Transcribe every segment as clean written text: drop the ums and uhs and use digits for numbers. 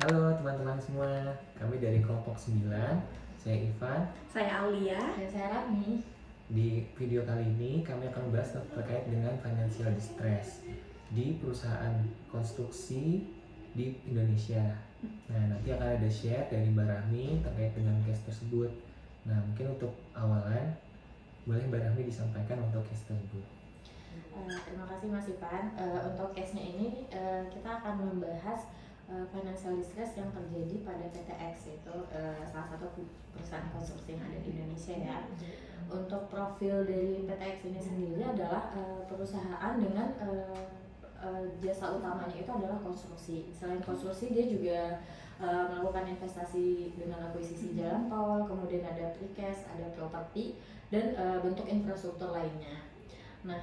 Halo teman-teman semua, kami dari kelompok 9. Saya Ivan. Saya Aulia. Dan saya Rami. Di video kali ini kami akan membahas terkait dengan financial distress di perusahaan konstruksi di Indonesia. Nah, nanti akan ada share dari Mbak Rahmi terkait dengan case tersebut. Nah, mungkin untuk awalan boleh Mbak Rahmi disampaikan untuk case tersebut. Terima kasih Mas Ivan. Untuk case-nya ini kita akan membahas financial distress yang terjadi pada PTX, yaitu salah satu perusahaan konstruksi yang ada di Indonesia ya. Untuk profil dari PTX ini sendiri adalah perusahaan dengan jasa utamanya itu adalah konstruksi. Selain konstruksi, dia juga melakukan investasi dengan akuisisi jalan tol, kemudian ada precast, ada properti, dan bentuk infrastruktur lainnya. Nah,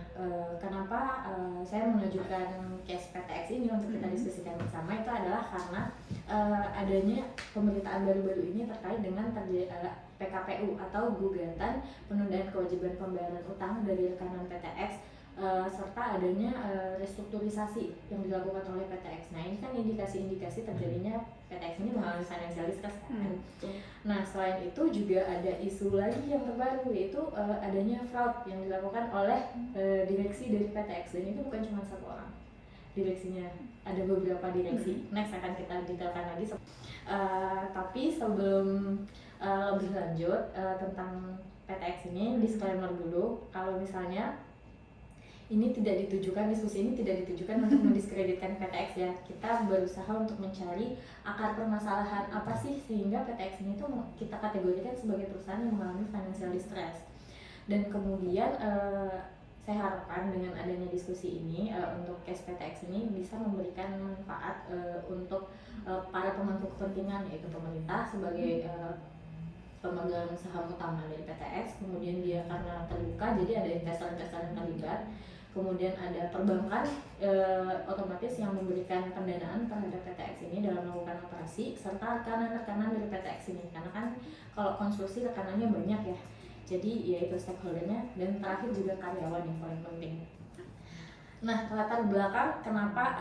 kenapa saya mengajukan case PTX ini untuk kita diskusikan bersama itu adalah karena adanya pemberitaan baru-baru ini terkait dengan PKPU atau gugatan penundaan kewajiban pembayaran utang dari rekanan PTX serta adanya restrukturisasi yang dilakukan oleh PTX. Nah, ini kan indikasi-indikasi terjadinya PTX ini mengalami financial distress kan. Nah, selain itu juga ada isu lagi yang terbaru, yaitu adanya fraud yang dilakukan oleh direksi dari PTX, dan itu bukan cuma satu orang direksinya, ada beberapa direksi. Next akan kita detailkan lagi. Tapi sebelum lebih lanjut tentang PTX ini, disclaimer dulu kalau misalnya ini tidak ditujukan, diskusi ini tidak ditujukan untuk mendiskreditkan PTX ya. Kita berusaha untuk mencari akar permasalahan apa sih sehingga PTX ini tuh kita kategorikan sebagai perusahaan yang mengalami financial distress. Dan kemudian saya harapkan dengan adanya diskusi ini untuk case PTX ini bisa memberikan manfaat untuk para pemangku kepentingan, yaitu pemerintah sebagai pemegang saham utama dari PTX, kemudian dia karena terbuka jadi ada investor-investor yang terlibat, kemudian ada perbankan otomatis yang memberikan pendanaan terhadap PTX ini dalam melakukan operasi, serta rekanan-rekanan dari PTX ini, karena kan kalau konstruksi rekanannya banyak ya, jadi yaitu stakeholdernya, dan terakhir juga karyawan yang paling penting. Nah, latar belakang kenapa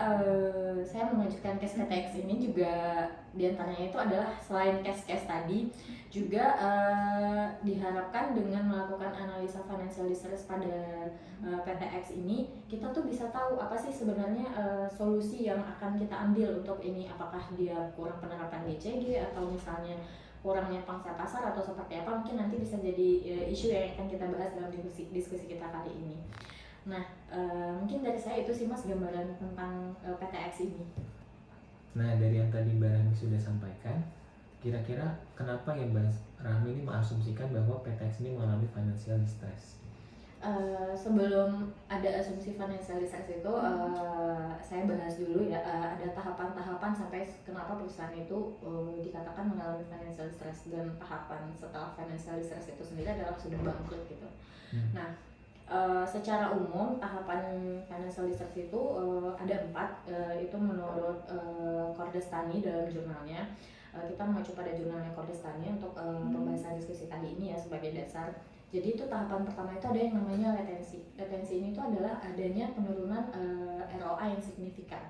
saya mengajukan case PTX ini juga diantaranya itu adalah selain case-case tadi, juga diharapkan dengan melakukan analisa financial distress pada PTX ini, kita tuh bisa tahu apa sih sebenarnya solusi yang akan kita ambil untuk ini, apakah dia kurang penerapan DCG atau misalnya kurangnya pangsa pasar atau seperti apa, mungkin nanti bisa jadi isu yang akan kita bahas dalam diskusi kita kali ini. Nah, mungkin dari saya itu sih Mas gambaran tentang PTX ini. Nah, dari yang tadi Mbak Rahmi sudah sampaikan, kira-kira kenapa ya Mbak Rahmi ini mengasumsikan bahwa PTX ini mengalami financial distress? Sebelum ada asumsi financial distress itu, saya bahas dulu ya, ada tahapan-tahapan sampai kenapa perusahaan itu dikatakan mengalami financial distress, dan tahapan setelah financial distress itu sendiri adalah sudah bangkrut gitu. Nah, secara umum tahapan financial distress itu ada 4, itu menurut Kordestani dalam jurnalnya. Kita mengacu pada jurnalnya Kordestani untuk pembahasan diskusi tadi ini ya sebagai dasar. Jadi itu tahapan pertama itu ada yang namanya retensi. Retensi ini itu adalah adanya penurunan ROA yang signifikan.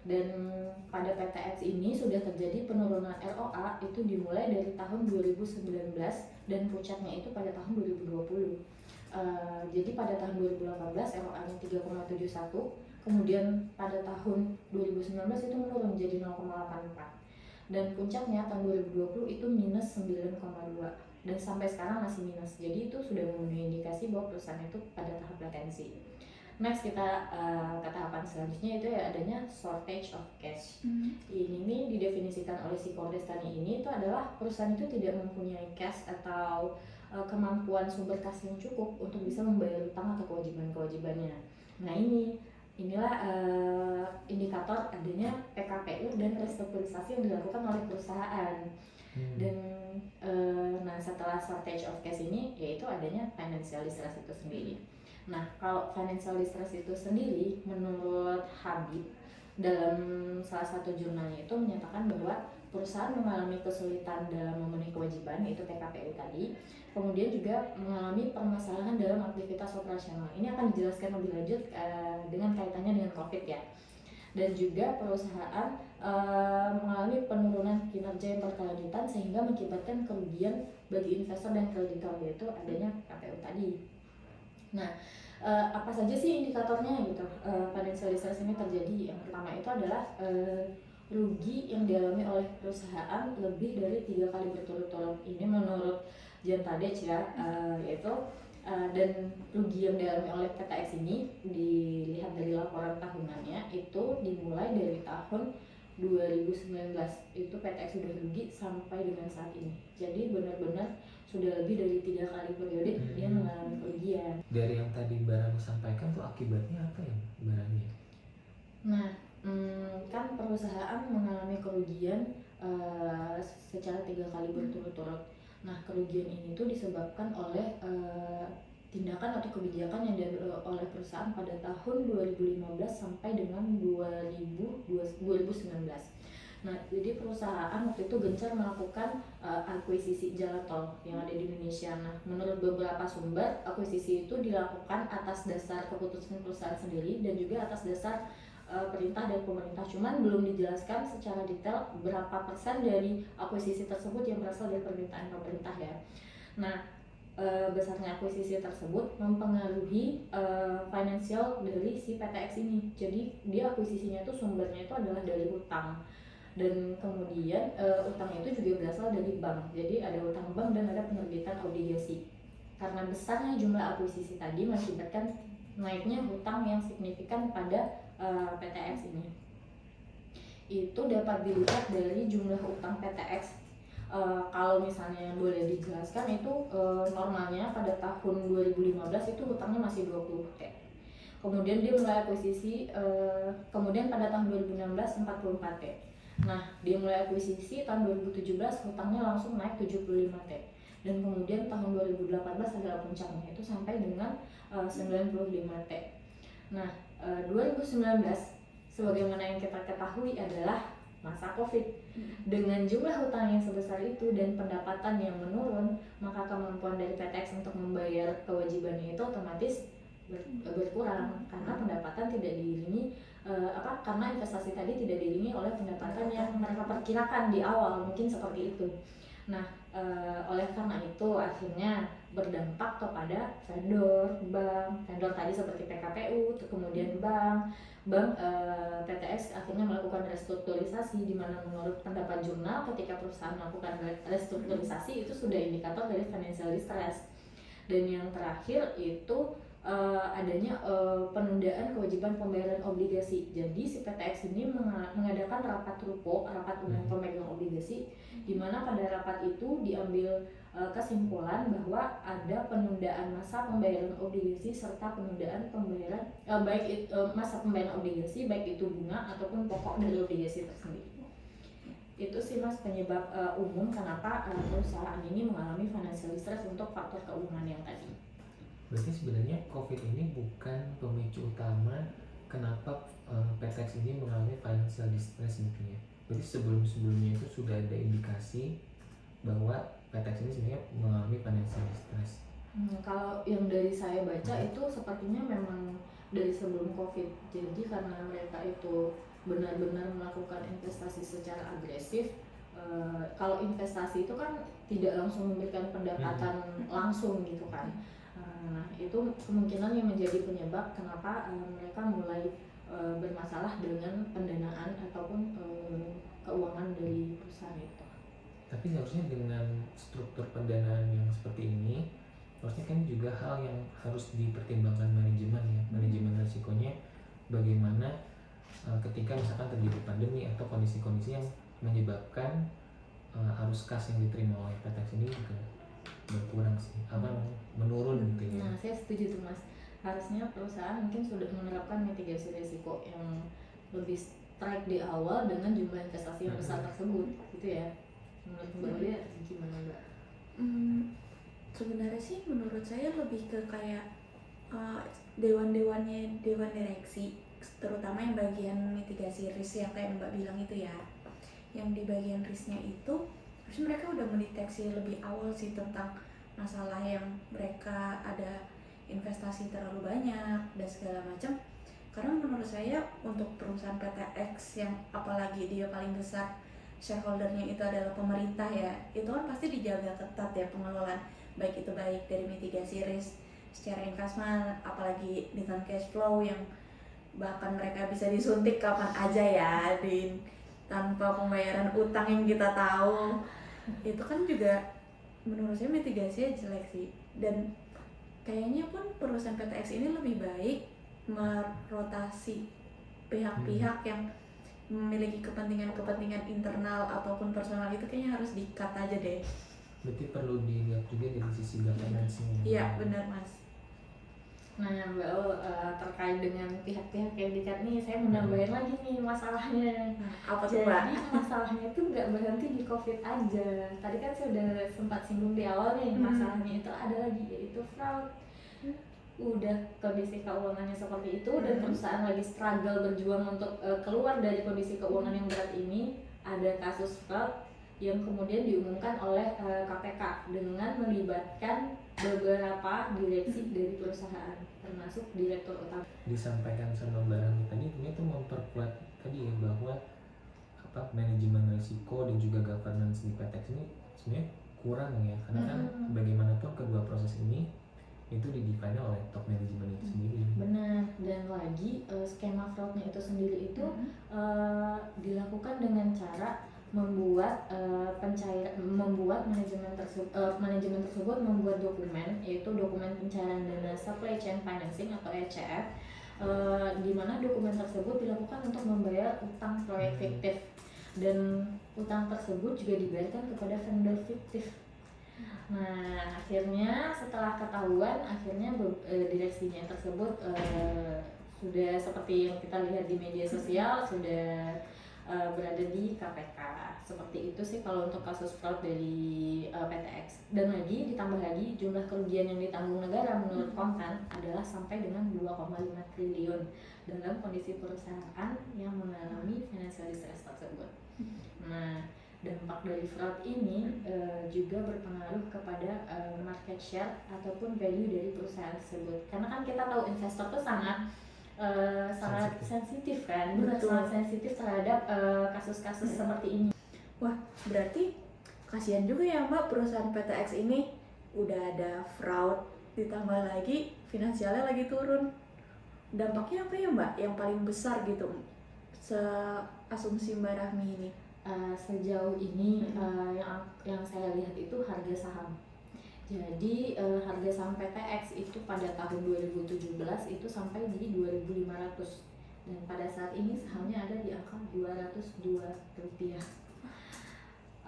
Dan pada PTX ini sudah terjadi penurunan ROA itu dimulai dari tahun 2019 dan puncaknya itu pada tahun 2020. Jadi pada tahun 2018 ROA-nya 3,71, kemudian pada tahun 2019 itu menurun menjadi 0,84, dan puncaknya tahun 2020 itu minus 9,2, dan sampai sekarang masih minus. Jadi itu sudah memenuhi indikasi bahwa perusahaan itu pada tahap latensi. Next kita ke tahapan selanjutnya itu ya adanya shortage of cash. Ini nih didefinisikan oleh si Kordestani ini itu adalah perusahaan itu tidak mempunyai cash atau kemampuan sumber kas yang cukup untuk bisa membayar utang atau kewajiban-kewajibannya. Nah inilah indikator adanya PKPU dan restrukturisasi yang dilakukan oleh perusahaan. Dan nah setelah shortage of cash ini yaitu adanya financial distress itu sendiri. Nah, kalau financial distress itu sendiri menurut Habib dalam salah satu jurnalnya itu menyatakan bahwa perusahaan mengalami kesulitan dalam memenuhi kewajiban, yaitu PKPU tadi, kemudian juga mengalami permasalahan dalam aktivitas operasional. Ini akan dijelaskan lebih lanjut dengan kaitannya dengan COVID ya. dan juga perusahaan mengalami penurunan kinerja yang berkelanjutan sehingga mengakibatkan kerugian bagi investor dan kreditor, yaitu adanya KPU tadi. Nah, apa saja sih indikatornya gitu financial distress ini terjadi? Yang pertama itu adalah rugi yang dialami oleh perusahaan lebih dari 3 kali berturut-turut. Ini menurut Jan Tadej ya, yaitu dan rugi yang dialami oleh PTX ini dilihat dari laporan tahunannya itu dimulai dari tahun 2019 itu PTX sudah rugi sampai dengan saat ini. Jadi benar-benar sudah lebih dari 3 kali periode dia mengalami kerugian. Dari yang tadi Barang sampaikan tuh akibatnya apa ya Barangnya? Nah, kan perusahaan mengalami kerugian secara 3 kali berturut-turut. Nah, kerugian ini tuh disebabkan oleh tindakan atau kebijakan yang diambil oleh perusahaan pada tahun 2015 sampai dengan 2019. Nah, jadi perusahaan waktu itu gencar melakukan akuisisi jalan tol yang ada di Indonesia. Nah, menurut beberapa sumber, akuisisi itu dilakukan atas dasar keputusan perusahaan sendiri dan juga atas dasar perintah dari pemerintah. Cuman belum dijelaskan secara detail berapa persen dari akuisisi tersebut yang berasal dari permintaan pemerintah ya. Nah, besarnya akuisisi tersebut mempengaruhi finansial dari si PTX ini. Jadi dia akuisisinya itu sumbernya itu adalah dari utang, dan kemudian utang itu juga berasal dari bank. Jadi ada utang bank dan ada penerbitan obligasi. Karena besarnya jumlah akuisisi tadi mengakibatkan naiknya hutang yang signifikan pada PTX ini. Itu dapat dilihat dari jumlah utang PTX. Kalau misalnya boleh dijelaskan itu normalnya pada tahun 2015 itu hutangnya masih 20 T. Kemudian dia mulai akuisisi, kemudian pada tahun 2016 44 T. Nah, dia mulai akuisisi tahun 2017 hutangnya langsung naik 75 T. Dan kemudian tahun 2018 adalah puncaknya itu sampai dengan 95 T. Nah, 2019 sebagaimana yang kita ketahui adalah masa Covid. Dengan jumlah hutang yang sebesar itu dan pendapatan yang menurun, maka kemampuan dari PTX untuk membayar kewajibannya itu otomatis berkurang karena pendapatan tidak diiringi karena investasi tadi tidak diiringi oleh pendapatan yang mereka perkirakan di awal, mungkin seperti itu. Nah, oleh karena itu akhirnya berdampak kepada vendor tadi seperti PKPU, kemudian bank PTX akhirnya melakukan restrukturisasi, di mana menurut pendapat jurnal ketika perusahaan melakukan restrukturisasi itu sudah indikator dari financial distress. Dan yang terakhir itu adanya penundaan kewajiban pembayaran obligasi. Jadi si PTX ini mengadakan rapat rupo, rapat umum pemegang obligasi, di mana pada rapat itu diambil kesimpulan bahwa ada penundaan masa pembayaran obligasi serta penundaan pembayaran masa pembayaran obligasi baik itu bunga ataupun pokok dari obligasi tersendiri. Itu sih Mas penyebab umum kenapa perusahaan ini mengalami financial distress untuk faktor keuangan yang tadi. Berarti sebenarnya COVID ini bukan pemicu utama kenapa PTX ini mengalami financial distress gitu ya. Berarti sebelumnya itu sudah ada indikasi bahwa PTX ini sebenarnya mengalami financial distress. Kalau yang dari saya baca itu sepertinya memang dari sebelum COVID. Jadi karena mereka itu benar-benar melakukan investasi secara agresif. Kalau investasi itu kan tidak langsung memberikan pendapatan langsung gitu kan. Nah, itu kemungkinan yang menjadi penyebab kenapa mereka mulai bermasalah dengan pendanaan ataupun keuangan dari perusahaan itu. Tapi seharusnya dengan struktur pendanaan yang seperti ini, harusnya kan juga hal yang harus dipertimbangkan manajemen ya, manajemen risikonya bagaimana ketika misalkan terjadi pandemi atau kondisi-kondisi yang menyebabkan arus kas yang diterima oleh PTX ini juga berkurang sih, menurun gitu ya. Nah, saya setuju tuh Mas. Harusnya perusahaan mungkin sudah menerapkan mitigasi risiko yang lebih strike di awal dengan jumlah investasi yang besar tersebut, gitu ya. Menurut Mbak Lia gimana Mbak? Sebenarnya sih menurut saya lebih ke kayak dewan direksi, terutama yang bagian mitigasi risk yang kayak Mbak bilang itu ya. Yang di bagian risknya itu harusnya mereka udah mendeteksi lebih awal sih tentang masalah yang mereka ada investasi terlalu banyak dan segala macam. Karena menurut saya untuk perusahaan PTX yang apalagi dia paling besar shareholdernya itu adalah pemerintah ya, itu kan pasti dijaga ketat ya pengelolaan, baik dari mitigasi risk secara investment, apalagi dengan cash flow yang bahkan mereka bisa disuntik kapan aja ya, tanpa pembayaran utang yang kita tahu. Itu kan juga menurut saya mitigasinya jelek sih. Dan kayaknya pun perusahaan PTX ini lebih baik merotasi pihak-pihak yang memiliki kepentingan internal ataupun personal, itu kayaknya harus di-cut aja deh. Berarti perlu dilihat juga dari sisi governance-nya. Iya benar Mas. Nah Mbak O, terkait dengan pihak-pihak yang di-cut nih, saya menambahin lagi nih masalahnya. Apa tuh Mbak? Jadi masalahnya itu nggak berhenti di COVID aja. Tadi kan saya udah sempat singgung di awal nih, masalahnya itu ada lagi, yaitu fraud. Udah kondisi keuangannya seperti itu dan perusahaan lagi struggle berjuang untuk keluar dari kondisi keuangan yang berat ini, ada kasus fraud yang kemudian diumumkan oleh KPK dengan melibatkan beberapa direksi dari perusahaan, termasuk direktur utama. Disampaikan sama Mbak Rami tadi, ini tuh memperkuat tadi ya, bahwa manajemen risiko dan juga governance di PTX ini sebenarnya kurang ya, karena kan bagaimanapun kedua proses ini itu didefine oleh top manajemen itu sendiri. Benar, dan lagi skema fraudnya itu sendiri itu dilakukan dengan cara membuat manajemen tersebut membuat dokumen, yaitu dokumen pencairan dana supply chain financing atau ECF, di mana dokumen tersebut dilakukan untuk membayar utang proyek fiktif, dan utang tersebut juga dibayarkan kepada vendor fiktif. Nah, akhirnya setelah ketahuan, direksinya tersebut sudah seperti yang kita lihat di media sosial, sudah berada di KPK. Seperti itu sih kalau untuk kasus fraud dari PTX. Dan lagi ditambah lagi jumlah kerugian yang ditanggung negara menurut Kontan adalah sampai dengan 2,5 triliun dalam kondisi perusahaan yang mengalami financial distress tersebut. Nah, dampak dari fraud ini juga berpengaruh kepada market share ataupun value dari perusahaan tersebut. Karena kan kita tahu investor tuh sangat sensitif kan, sangat sensitif terhadap kasus-kasus seperti ini. Wah, berarti kasihan juga ya Mbak, perusahaan PTX ini udah ada fraud, ditambah lagi finansialnya lagi turun. Dampaknya apa ya Mbak yang paling besar gitu, seasumsi Mbak Rahmi ini? Sejauh ini yang saya lihat itu harga saham. Jadi harga saham PTX itu pada tahun 2017 itu sampai di 2.500, dan pada saat ini sahamnya ada di angka 202 rupiah.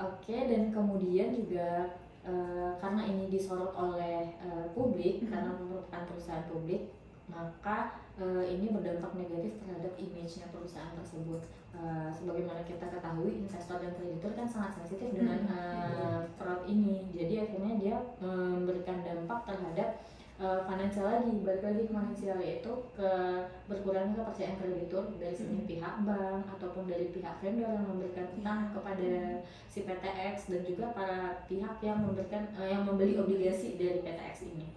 Oke, dan kemudian juga karena ini disorot oleh publik, karena merupakan perusahaan publik, maka ini berdampak negatif terhadap image-nya perusahaan tersebut. Sebagaimana kita ketahui, investor dan kreditur kan sangat sensitif dengan fraud ini. Jadi akhirnya dia memberikan dampak terhadap finansial lagi, balik lagi ke finansial, yaitu ke berkurangnya kepercayaan kreditur dari sini pihak bank ataupun dari pihak vendor yang memberikan utang kepada si PTX, dan juga para pihak yang membeli obligasi dari PTX ini.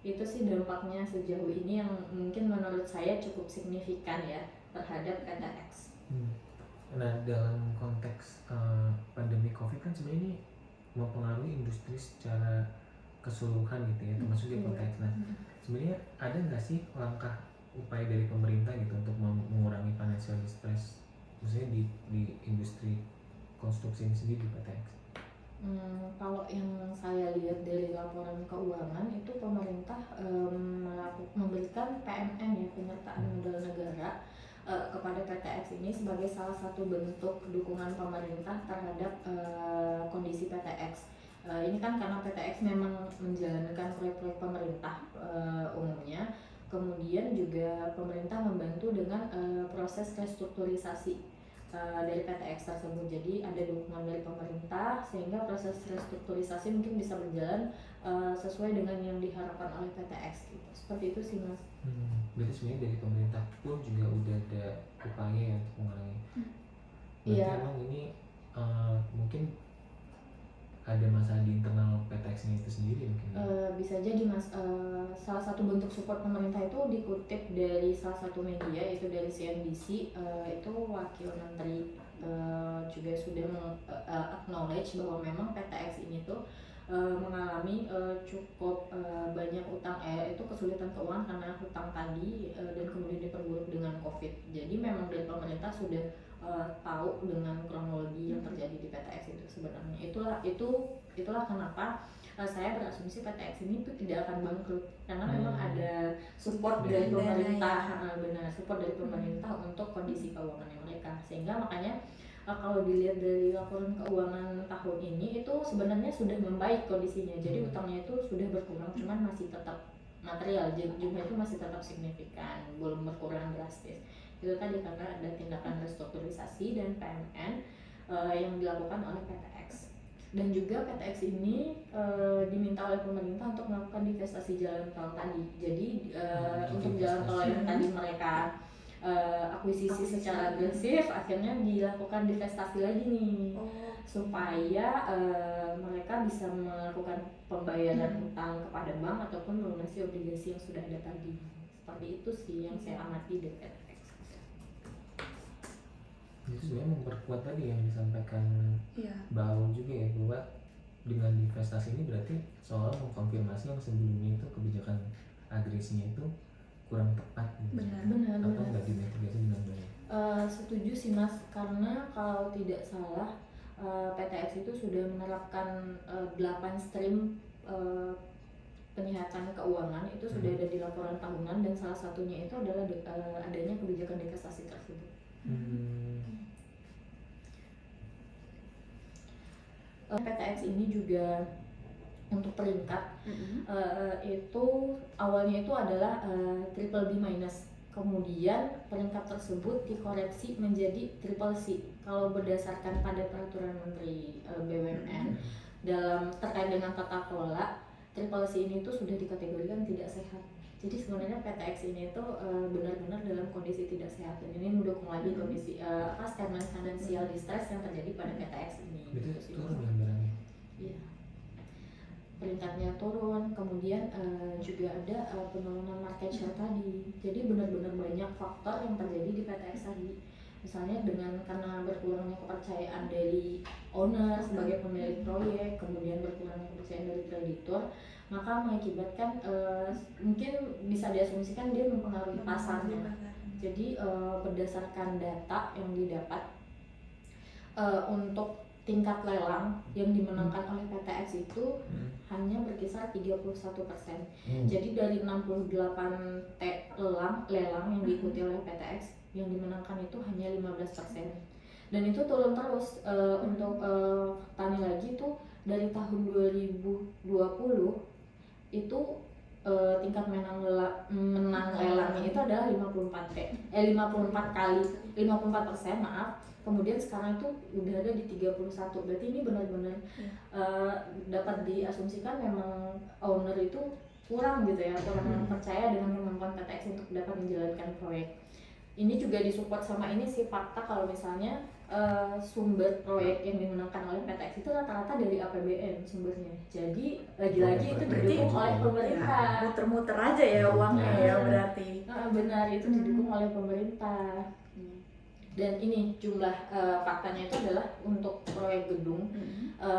Itu sih dampaknya sejauh ini yang mungkin menurut saya cukup signifikan ya terhadap PTX. Nah, dalam konteks pandemi COVID kan sebenarnya ini mempengaruhi industri secara keseluruhan gitu ya, termasuk di konteks. Nah, sebenarnya ada nggak sih langkah upaya dari pemerintah gitu untuk mengurangi financial distress, khususnya di industri konstruksi ini sendiri di PTX? Kalau yang saya lihat dari laporan keuangan itu pemerintah memberikan PMN ya, penyertaan modal negara kepada PTX ini sebagai salah satu bentuk dukungan pemerintah terhadap kondisi PTX. Ini kan karena PTX memang menjalankan proyek-proyek pemerintah umumnya, kemudian juga pemerintah membantu dengan proses restrukturisasi dari PTX tersebut. Jadi ada dukungan dari pemerintah sehingga proses restrukturisasi mungkin bisa berjalan sesuai dengan yang diharapkan oleh PTX gitu. Seperti itu sih Mas. Berarti sebenarnya dari pemerintah pun juga udah ada upaya ya untuk mengurangi. Berarti emang ini mungkin ada masalah di internal PTX-nya itu sendiri mungkin. Bisa jadi Mas, salah satu bentuk support pemerintah itu dikutip dari salah satu media, yaitu dari CNBC. Itu wakil menteri juga sudah acknowledge bahwa memang PTX ini tuh mengalami cukup banyak utang, itu kesulitan keuangan karena hutang tadi, dan kemudian diperburuk dengan COVID. Jadi memang dari pemerintah sudah tahu dengan kronologi yang terjadi di PTX itu sebenarnya. Itulah kenapa saya berasumsi PTX ini tuh tidak akan bangkrut, karena memang ada support dari pemerintah, benar, support dari pemerintah untuk kondisi keuangannya mereka. Sehingga makanya kalau dilihat dari laporan keuangan tahun ini itu sebenarnya sudah membaik kondisinya. Jadi utangnya itu sudah berkurang, cuman masih tetap material, jumlah itu masih tetap signifikan, belum berkurang drastis. Itu tadi karena ada tindakan restrukturisasi dan PMN yang dilakukan oleh PTX. Dan juga PTX ini diminta oleh pemerintah untuk melakukan divestasi jalan tol tadi. Jadi untuk jalan tol yang tadi mereka akuisisi secara agresif, akhirnya dilakukan divestasi lagi nih, supaya mereka bisa melakukan pembayaran utang kepada bank ataupun melunasi obligasi yang sudah ada tadi. Seperti itu sih yang saya amati dari PTX. Itu sebenarnya memperkuat tadi yang disampaikan Mbak Aul juga ya, bahwa dengan investasi ini berarti seolah mengkonfirmasi yang sebelumnya itu kebijakan agresinya itu kurang tepat gitu. Benar. Atau nggak dimitigasi dengan baik. Setuju sih Mas, karena kalau tidak salah PTX itu sudah menerapkan 8 stream penyihatan keuangan itu sudah ada di laporan tahunan, dan salah satunya itu adalah adanya kebijakan divestasi tersebut. PTX ini juga untuk peringkat itu awalnya itu adalah triple B minus, kemudian peringkat tersebut dikoreksi menjadi triple C kalau berdasarkan pada peraturan Menteri BUMN dalam terkait dengan tata kelola. Triple C ini tuh sudah dikategorikan tidak sehat. Jadi sebenarnya PTX ini tuh benar-benar dalam kondisi tidak sehat, dan ini mendukung lagi kondisi statement financial distress yang terjadi pada PTX ini. Itu turun ya barangnya? Iya, peringkatnya turun, kemudian juga ada penurunan market share tadi. Jadi benar-benar banyak faktor yang terjadi di PTX tadi. Misalnya karena berkurangnya kepercayaan dari owner sebagai pemilik proyek, kemudian berkurangnya kepercayaan dari kreditur, maka mengakibatkan mungkin bisa diasumsikan dia mempengaruhi pasarnya. Jadi berdasarkan data yang didapat untuk tingkat lelang yang dimenangkan oleh PTX itu hanya berkisar 31%. Jadi dari 68 lelang yang diikuti oleh PTX, yang dimenangkan itu hanya 15%. Dan itu turun terus. Untuk tani lagi tuh dari tahun 2020 itu tingkat menang lelangnya itu adalah 54%, maaf. Kemudian sekarang itu udah ada di 31. Berarti ini benar-benar dapat diasumsikan memang owner itu kurang gitu ya, kurang percaya dengan kemampuan PTX untuk dapat menjalankan proyek. Ini juga disupport sama ini sih fakta kalau misalnya sumber proyek yang dimenangkan oleh PTX itu rata-rata dari APBN sumbernya. Jadi lagi-lagi itu didukung oleh pemerintah. Muter-muter aja ya uangnya ya berarti. Benar, itu didukung oleh pemerintah. Dan ini jumlah faktanya itu adalah untuk proyek gedung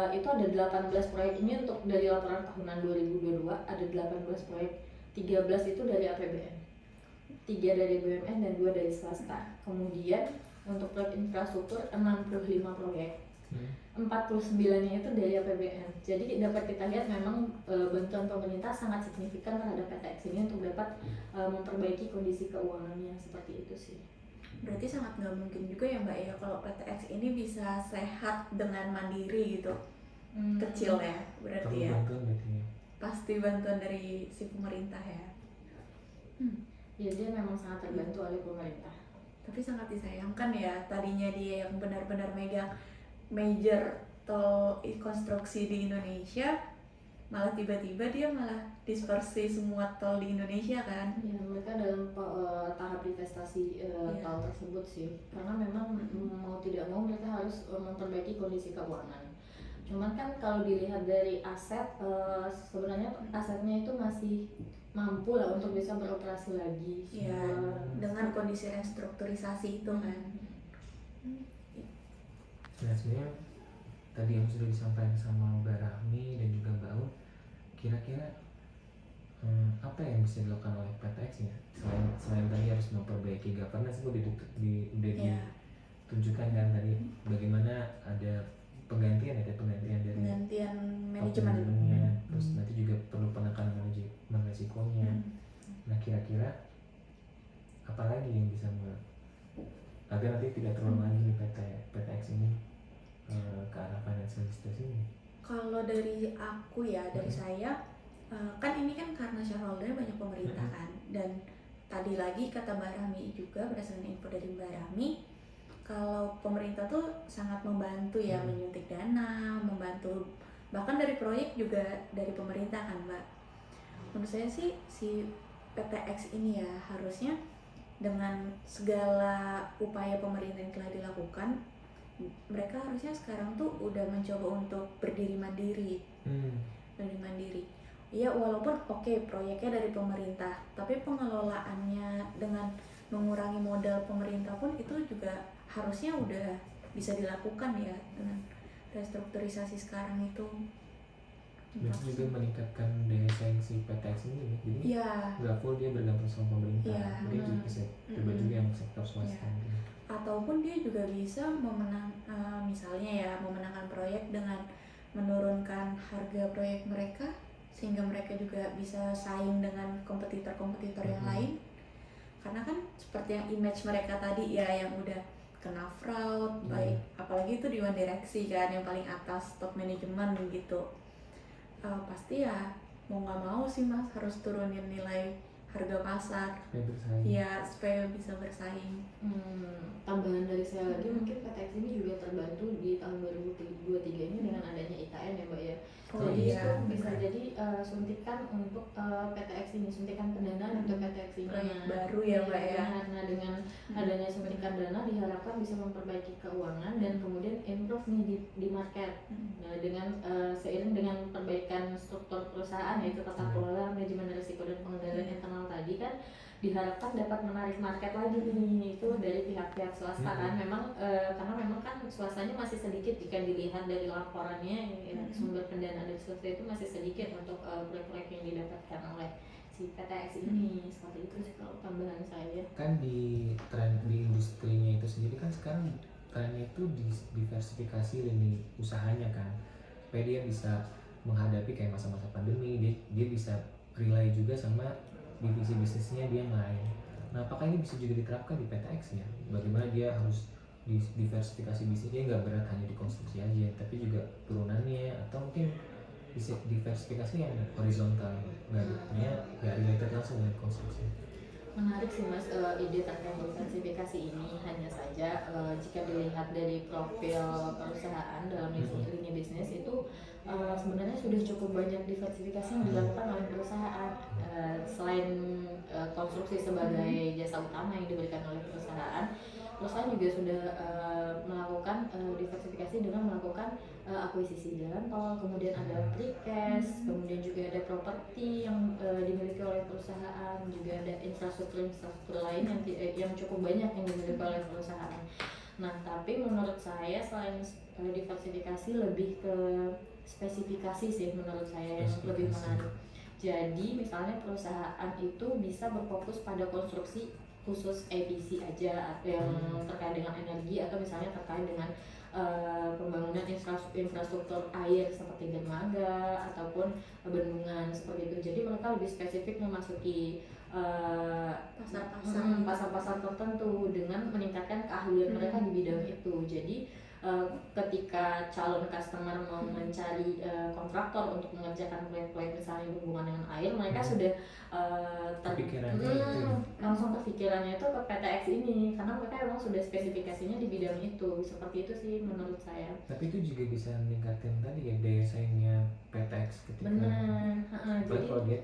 itu ada 18 proyek. Ini untuk dari laporan tahunan 2022 ada 18 proyek, 13 itu dari APBN, 3 dari BUMN dan 2 dari swasta. Kemudian untuk proyek infrastruktur 65 proyek, 49-nya itu dari APBN. Jadi dapat kita lihat memang bantuan pemerintah sangat signifikan terhadap PTX ini untuk dapat memperbaiki kondisi keuangannya, seperti itu sih. Berarti sangat nggak mungkin juga ya Mbak ya kalau PTX ini bisa sehat dengan mandiri gitu. Kecil ya berarti ya. Pasti bantuan dari si pemerintah ya. Ya dia memang sangat terbantu oleh pemerintah. Tapi sangat disayangkan ya, tadinya dia yang benar-benar megang major tol konstruksi di Indonesia, malah tiba-tiba dia malah dispersi semua tol di Indonesia kan. Ya, mereka dalam tahap investasi tol tersebut sih, karena memang mau tidak mau mereka harus memperbaiki kondisi keuangan. Cuman kan kalau dilihat dari aset, sebenarnya asetnya itu masih mampu lah untuk bisa beroperasi lagi. Ya, dengan kondisi restrukturisasi itu kan. Nah sebenarnya tadi yang sudah disampaikan sama Mbak Rahmi dan juga Mbak Aun, kira-kira apa yang bisa dilakukan oleh PTX ya selain tadi harus memperbaiki governance, itu udah Ya. ditunjukkan kan tadi bagaimana ada penggantian dari Penggantian top manajemen. manajemennya, terus nanti juga perlu penekanan manajemen resikonya. Nah kira-kira apa lagi yang bisa agar nanti tidak terulang lagi di PTX ini ke arah financial distress ini? Kalau dari aku ya, dari saya, kan ini kan karena shareholder banyak pemerintah kan, dan tadi lagi kata Mbak Rami juga berdasarkan info dari Mbak Rami, kalau pemerintah tuh sangat membantu ya, menyuntik dana, membantu bahkan dari proyek juga dari pemerintah kan Mbak. Menurut saya sih si PTX ini ya harusnya dengan segala upaya pemerintah yang telah dilakukan, mereka harusnya sekarang tuh udah mencoba untuk berdiri mandiri. Berdiri mandiri. Ya walaupun oke, proyeknya dari pemerintah, tapi pengelolaannya dengan mengurangi modal pemerintah pun itu juga harusnya udah bisa dilakukan ya dengan restrukturisasi sekarang itu. Dan juga meningkatkan daya saing si PTX ini ya, jadi nggak full dia bergantung sama pemerintah, mungkin juga bisa coba juga yang sektor swasta gitu. Ataupun dia juga bisa misalnya ya memenangkan proyek dengan menurunkan harga proyek mereka sehingga mereka juga bisa saing dengan kompetitor-kompetitor yang lain, karena kan seperti yang image mereka tadi ya yang udah kena fraud, baik apalagi itu di One Direction kan yang paling atas top manajemen gitu. Pasti ya mau nggak mau sih Mas harus turunin nilai harga pasar ya supaya bisa bersaing. Tambahan dari saya lagi, mungkin PTX ini juga terbantu di tahun 2023 ini dengan adanya IKN ya Mbak ya. Jadi itu bisa jadi suntikan untuk PTX ini, suntikan pendanaan untuk PTX ini. Proyek baru ya Mbak ya. Nah dengan adanya suntikan dana diharapkan bisa memperbaiki keuangan dan kemudian improve nih di market. Nah dengan seiring dengan perbaikan struktur perusahaan yaitu tata kelola, manajemen risiko dan pengendalian internal tadi kan diharapkan dapat menarik market lagi nih, itu dari pihak-pihak swasta kan memang karena memang kan swastanya masih sedikit jika dilihat dari laporannya sumber pendanaan dari swasta itu masih sedikit untuk proyek-proyek yang didapatkan oleh si PTX ini. Seperti itu sih kalau tambahan saya. Kan di tren di industrinya itu sendiri kan sekarang trennya itu diversifikasi lini usahanya kan, supaya dia bisa menghadapi kayak masa-masa pandemi, dia bisa rely juga sama divisi bisnisnya dia yang lain. Nah apakah ini bisa juga diterapkan di PTX ya? Bagaimana dia harus diversifikasi bisnisnya, nggak berat hanya di konstruksi aja, tapi juga turunannya, atau mungkin bisa diversifikasi yang horizontal, nggak related langsung dengan konstruksi. Menarik sih Mas ide terkait diversifikasi ini, hanya saja jika dilihat dari profil perusahaan dalam lini bisnis itu sebenarnya sudah cukup banyak diversifikasi yang dilakukan oleh perusahaan. Selain konstruksi sebagai jasa utama yang diberikan oleh perusahaan juga sudah melakukan diversifikasi dengan melakukan akuisisi jalan tol, kemudian ada precast, kemudian juga ada properti yang dimiliki oleh perusahaan, juga ada infrastruktur lain yang cukup banyak yang dimiliki oleh perusahaan. Nah, tapi menurut saya selain diversifikasi lebih ke spesifikasi sih menurut saya yang lebih menarik. Jadi misalnya perusahaan itu bisa berfokus pada konstruksi khusus EPC aja yang terkait dengan energi, atau misalnya terkait dengan pembangunan infrastruktur air seperti dermaga ataupun bendungan seperti itu. Jadi mereka lebih spesifik memasuki pasar-pasar tertentu dengan meningkatkan keahlian mereka di bidang itu. Jadi ketika calon customer mau mencari kontraktor untuk mengerjakan proyek-proyek misalnya berhubungan dengan air, mereka sudah langsung kepikirannya itu ke PTX ini, karena mereka memang sudah spesifikasinya di bidang itu. Seperti itu sih menurut saya. Tapi itu juga bisa meningkatkan tadi ya daya saingnya PTX ketika jadi kalau dia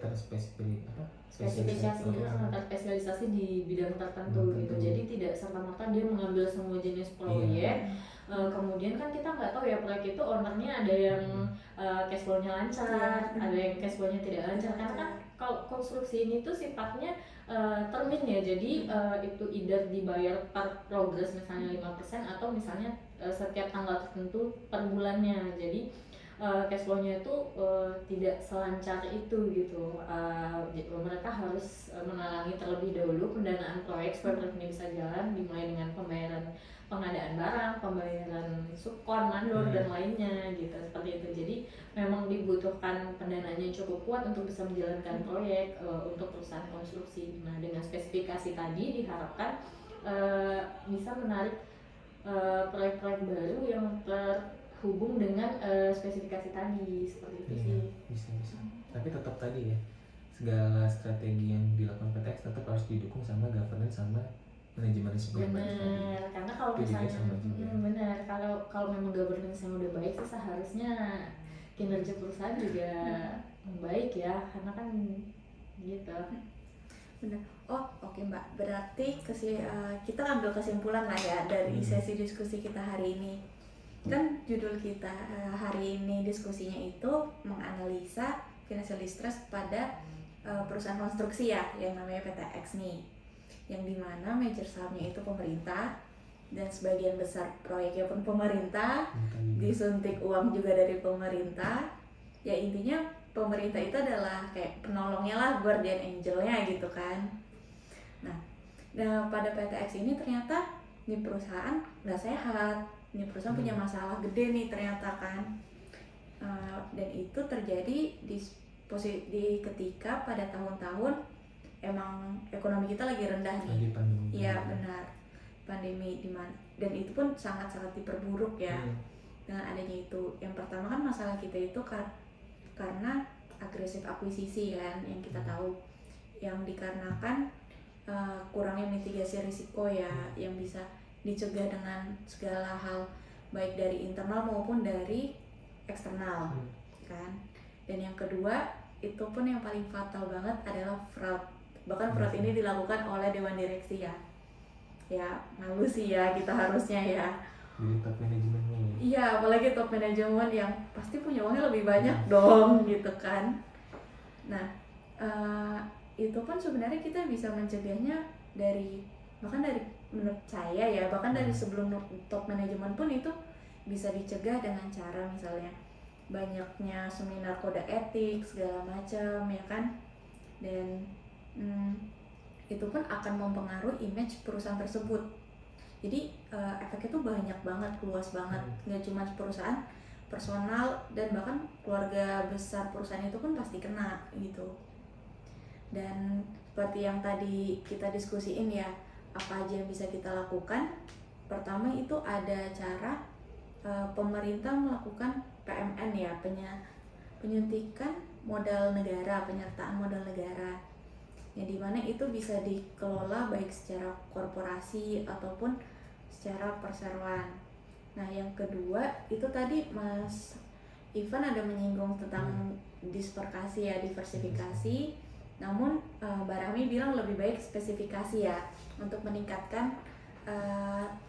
terspesialisasi di bidang tertentu gitu. Jadi tidak serta-merta dia mengambil semua jenis proyek Kemudian kan kita nggak tahu ya proyek itu ownernya ada yang cash flow-nya lancar, ada yang cash flow-nya tidak lancar, karena kan kalau konstruksi ini tuh sifatnya termin ya, jadi itu either dibayar per progress misalnya 5% atau misalnya setiap tanggal tertentu per bulannya. Jadi cash flow-nya itu tidak selancar itu gitu. Mereka harus menalangi terlebih dahulu pendanaan proyek supaya proyek ini bisa jalan, dimulai dengan pembayaran pengadaan barang, pembayaran subkon, mandor dan lainnya gitu, seperti itu. Jadi memang dibutuhkan pendanaannya yang cukup kuat untuk bisa menjalankan proyek untuk perusahaan konstruksi. Nah, dengan spesifikasi tadi diharapkan bisa menarik proyek-proyek baru yang terhubung dengan spesifikasi tadi, seperti itu sih. Bisa. Tapi tetap tadi ya, segala strategi yang dilakukan PTX tetap harus didukung sama governance sama manajemen risiko yang baik tadi. Benar, karena kalau Itu juga misalnya sama juga. benar, kalau memang governance yang udah baik sih seharusnya kinerja perusahaan juga baik ya, karena kan gitu. Benar. Oh, oke Mbak. Berarti kita ambil kesimpulan lah ya dari sesi diskusi kita hari ini. Kan judul kita hari ini diskusinya itu menganalisa financial distress pada perusahaan konstruksi ya, yang namanya PTX nih. Yang dimana major sahamnya itu pemerintah, dan sebagian besar proyeknya pun pemerintah, disuntik uang juga dari pemerintah. Ya intinya pemerintah itu adalah kayak penolongnya lah, guardian angelnya gitu kan. Nah pada PTX ini ternyata nih perusahaan nggak sehat, nih perusahaan punya masalah gede nih ternyata kan. Dan itu terjadi di ketika pada tahun-tahun emang ekonomi kita lagi rendah nih. Lagi pandemi. Iya benar, pandemi dimana, dan itu pun sangat-sangat diperburuk ya dengan adanya itu. Yang pertama kan masalah kita itu karena agresif akuisisi kan, yang kita tahu, yang dikarenakan kurangnya mitigasi risiko ya, yang bisa dicegah dengan segala hal baik dari internal maupun dari eksternal kan. Dan yang kedua itu pun yang paling fatal banget adalah fraud. Bahkan fraud ini dilakukan oleh dewan direksi ya. Ya malu sih ya kita harusnya ya. Jadi top manajemennya. Iya, apalagi top manajemen yang pasti punya uangnya lebih banyak dong gitu kan. Nah itu pun sebenarnya kita bisa mencegahnya bahkan dari menurut saya ya, bahkan dari sebelum top manajemen pun itu bisa dicegah dengan cara misalnya banyaknya seminar kode etik segala macam ya kan. Dan itu pun akan mempengaruhi image perusahaan tersebut. Jadi efeknya tuh banyak banget, luas banget, nggak cuma perusahaan, personal, dan bahkan keluarga besar perusahaan itu pun pasti kena gitu. Dan seperti yang tadi kita diskusiin ya, apa aja yang bisa kita lakukan. Pertama itu ada cara pemerintah melakukan PMN ya, penyuntikan modal negara, penyertaan modal negara, yang dimana itu bisa dikelola baik secara korporasi ataupun secara perseroan. Nah yang kedua itu tadi Mas Ivan ada menyinggung tentang diversifikasi ya, diversifikasi. Namun Mbak Rami bilang lebih baik spesifikasi ya, untuk meningkatkan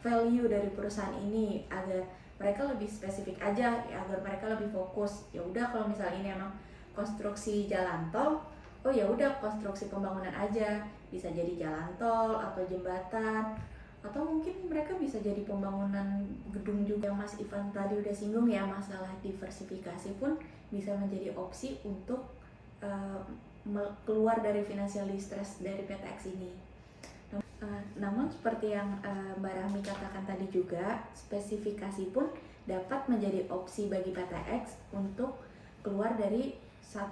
value dari perusahaan ini agar mereka lebih spesifik aja ya, agar mereka lebih fokus. Ya udah kalau misalnya ini emang konstruksi jalan tol, oh ya udah konstruksi pembangunan aja, bisa jadi jalan tol atau jembatan, atau mungkin mereka bisa jadi pembangunan gedung juga. Yang Mas Ivan tadi udah singgung ya, masalah diversifikasi pun bisa menjadi opsi untuk keluar dari financial distress dari PTX ini. Namun seperti yang Mbak Rahmi katakan tadi juga, spesifikasi pun dapat menjadi opsi bagi PTX untuk keluar dari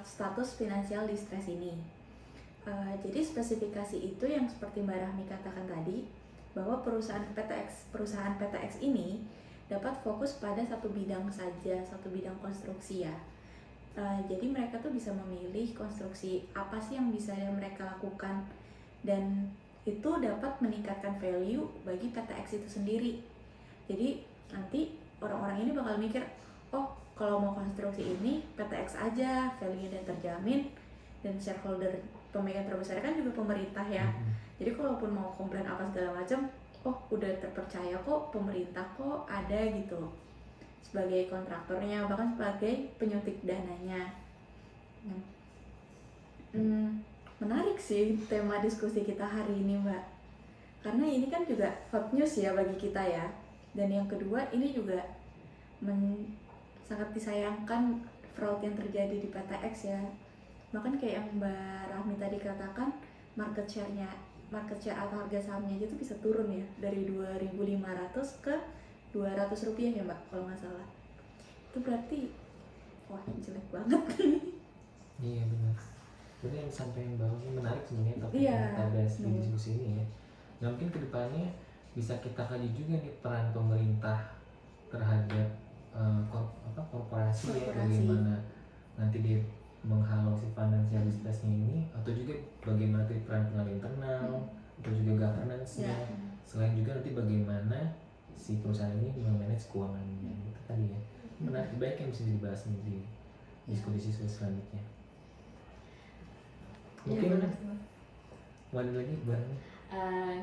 status financial distress ini. Jadi spesifikasi itu yang seperti Mbak Rahmi katakan tadi, bahwa perusahaan PTX ini dapat fokus pada satu bidang saja, satu bidang konstruksi ya. Jadi mereka tuh bisa memilih konstruksi apa sih yang bisa mereka lakukan, dan itu dapat meningkatkan value bagi PTX itu sendiri. Jadi nanti orang-orang ini bakal mikir, oh kalau mau konstruksi ini PTX aja, value-nya dan terjamin, dan shareholder pemegang terbesar kan juga pemerintah ya. Jadi kalaupun mau komplain apa segala macam, oh udah terpercaya kok, pemerintah kok ada gitu sebagai kontraktornya, bahkan sebagai penyuntik dananya. Nah, menarik sih tema diskusi kita hari ini, Mbak, karena ini kan juga hot news ya bagi kita ya. Dan yang kedua, ini juga sangat disayangkan fraud yang terjadi di PTX ya. Bahkan kayak yang Mbak Rahmi tadi katakan, market share atau harga sahamnya aja tuh bisa turun ya, dari 2.500 ke 200 rupiah ya Mbak, kalau nggak salah. Itu berarti wah jelek banget. Iya benar. Jadi yang sampai yang bawah ini menarik sebenarnya topik Iya, yang kita bahas di diskusi ini ya. Nah mungkin kedepannya bisa kita kaji juga nih peran pemerintah terhadap korporasi ya, bagaimana nanti dia menghalau si financial distress-nya ini, atau juga bagaimana nanti peran pengawas internal atau juga governance-nya. Selain juga nanti bagaimana si perusahaan ini memanage keuangannya gitu tadi ya. Menarik, baik yang bisa dibahas nih di diskusi selanjutnya. Mungkin mau ada lagi barang?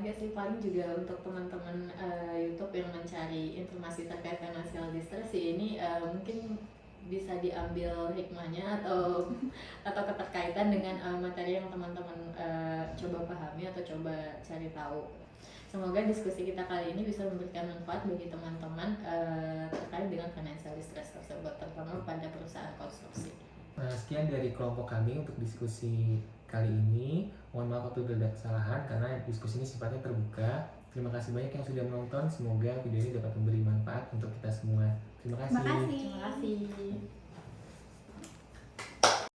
Enggak sih, paling juga untuk teman-teman YouTube yang mencari informasi terkait financial distress sih, ini mungkin bisa diambil hikmahnya atau keterkaitan dengan materi yang teman-teman coba pahami atau coba cari tahu. Semoga diskusi kita kali ini bisa memberikan manfaat bagi teman-teman terkait dengan financial distress tersebut, terutama pada perusahaan konstruksi. Nah, sekian dari kelompok kami untuk diskusi kali ini. Mohon maaf apabila ada kesalahan karena diskusi ini sifatnya terbuka. Terima kasih banyak yang sudah menonton. Semoga video ini dapat memberi manfaat untuk kita semua. Terima kasih. Terima kasih. Terima kasih.